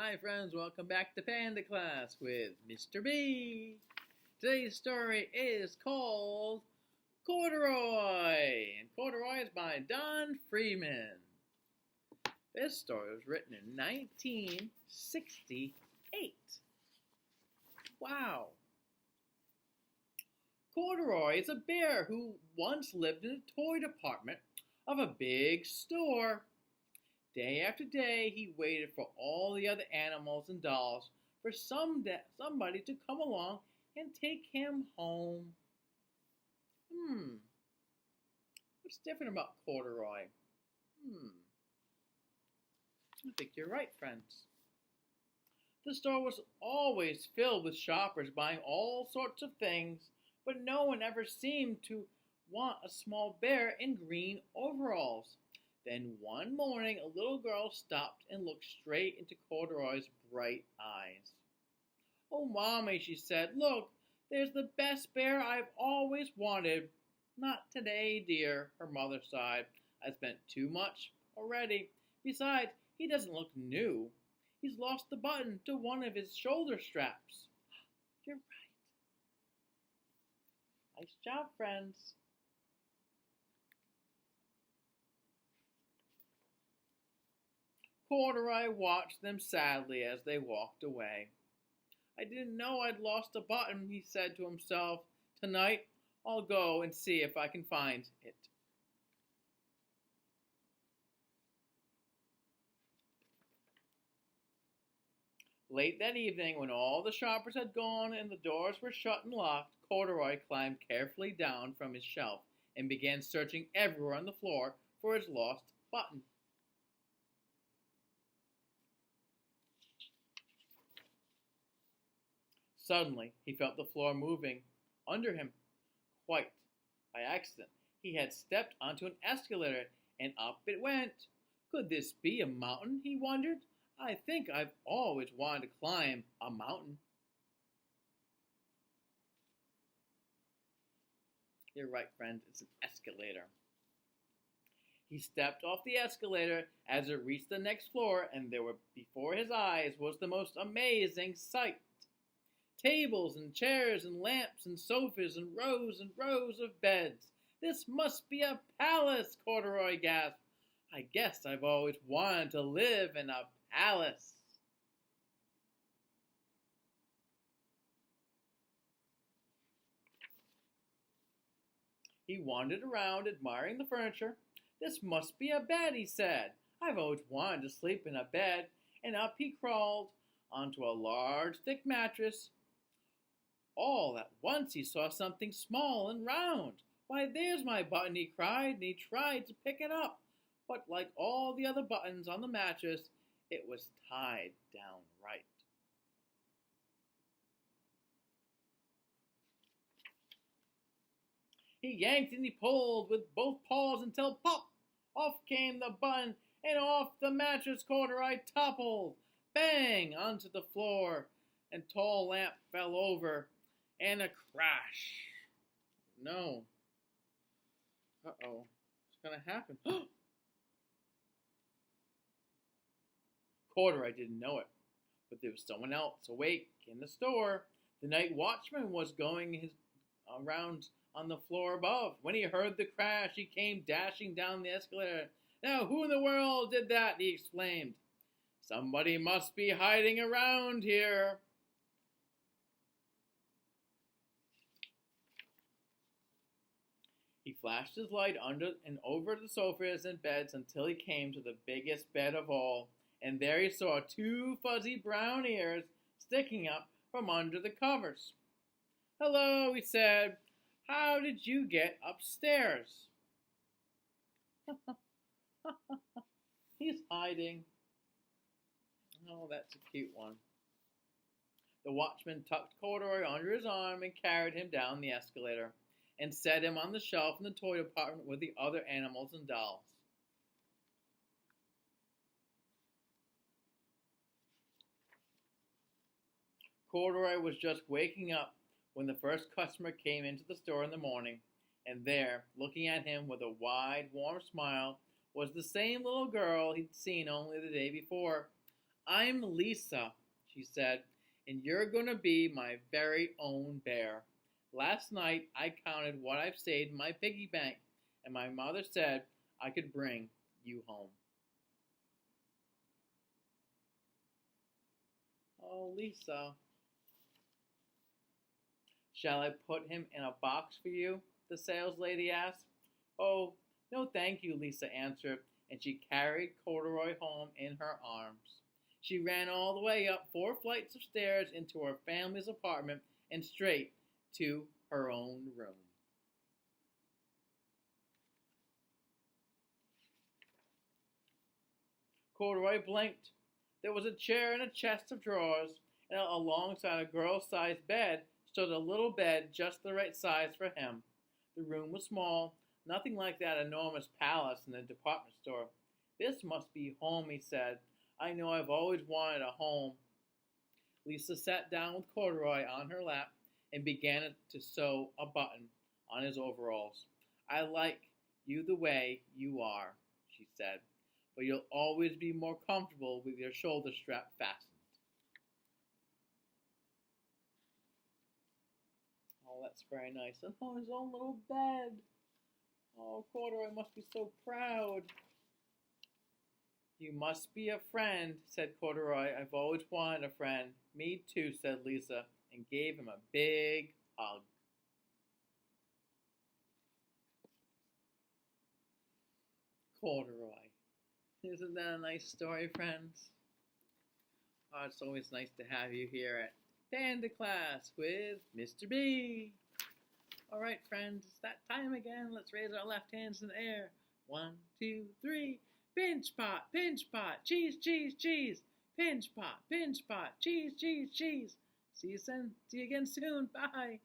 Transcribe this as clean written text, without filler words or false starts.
Hi friends, welcome back to Panda Class with Mr. B. Today's story is called Corduroy, and Corduroy is by Freeman. This story was written in 1968. Wow. Corduroy is a bear who once lived in the toy department of a big store. Day after day, he waited for all the other animals and dolls for somebody to come along and take him home. What's different about Corduroy? I think you're right, friends. The store was always filled with shoppers buying all sorts of things, but no one ever seemed to want a small bear in green overalls. Then one morning, a little girl stopped and looked straight into Corduroy's bright eyes. "Oh, Mommy," she said, "look, there's the best bear I've always wanted." "Not today, dear," her mother sighed. "I spent too much already. Besides, he doesn't look new. He's lost the button to one of his shoulder straps." "You're right." Nice job, friends. Corduroy watched them sadly as they walked away. "I didn't know I'd lost a button," he said to himself. "Tonight, I'll go and see if I can find it." Late that evening, when all the shoppers had gone and the doors were shut and locked, Corduroy climbed carefully down from his shelf and began searching everywhere on the floor for his lost button. Suddenly, he felt the floor moving under him. Quite by accident, he had stepped onto an escalator, and up it went. Could this be a mountain, he wondered? I think I've always wanted to climb a mountain. You're right, friends, it's an escalator. He stepped off the escalator as it reached the next floor, and there were before his eyes was the most amazing sight. Tables and chairs and lamps and sofas and rows of beds. "This must be a palace," Corduroy gasped. "I guess I've always wanted to live in a palace." He wandered around admiring the furniture. "This must be a bed," he said. "I've always wanted to sleep in a bed." And up he crawled onto a large, thick mattress. All at once he saw something small and round. "Why, there's my button," he cried, and he tried to pick it up. But like all the other buttons on the mattress, it was tied down right. He yanked and he pulled with both paws until pop! Off came the button, and off the mattress Corduroy toppled, bang, onto the floor, and tall lamp fell over, and a crash. No. Uh-oh. What's going to happen? Corduroy didn't know it, but there was someone else awake in the store. The night watchman was going his rounds on the floor above. When he heard the crash, he came dashing down the escalator. "Now, who in the world did that?" he exclaimed. "Somebody must be hiding around here." He flashed his light under and over the sofas and beds until he came to the biggest bed of all, and there he saw two fuzzy brown ears sticking up from under the covers. "Hello," he said. "How did you get upstairs?" He's hiding. Oh, that's a cute one. The watchman tucked Corduroy under his arm and carried him down the escalator and set him on the shelf in the toy department with the other animals and dolls. Corduroy was just waking up when the first customer came into the store in the morning, and there, looking at him with a wide, warm smile, was the same little girl he'd seen only the day before. I'm Lisa, she said, and you're going to be my very own bear. Last night I counted what I've saved in my piggy bank, and my mother said I could bring you home. Oh, Lisa. Shall I put him in a box for you? The saleslady asked. Oh, no thank you, Lisa answered, and she carried Corduroy home in her arms. She ran all the way up 4 flights of stairs into her family's apartment and straight to her own room. Corduroy blinked. There was a chair and a chest of drawers, and alongside a girl-sized bed stood a little bed just the right size for him. The room was small, nothing like that enormous palace in the department store. This must be home, he said. I know I've always wanted a home. Lisa sat down with Corduroy on her lap and began to sew a button on his overalls. I like you the way you are, she said, but you'll always be more comfortable with your shoulder strap fastened. Oh, that's very nice. And oh, his own little bed. Oh, Corduroy must be so proud. You must be a friend, said Corduroy. I've always wanted a friend. Me too, said Lisa, and gave him a big hug. Corduroy. Isn't that a nice story, friends? Oh, it's always nice to have you here at Panda Class with Mr. B. All right, friends, it's that time again. Let's raise our left hands in the air. 1, 2, 3. Pinch pot, cheese, cheese, cheese. Pinch pot, cheese, cheese, cheese. See you again soon. Bye.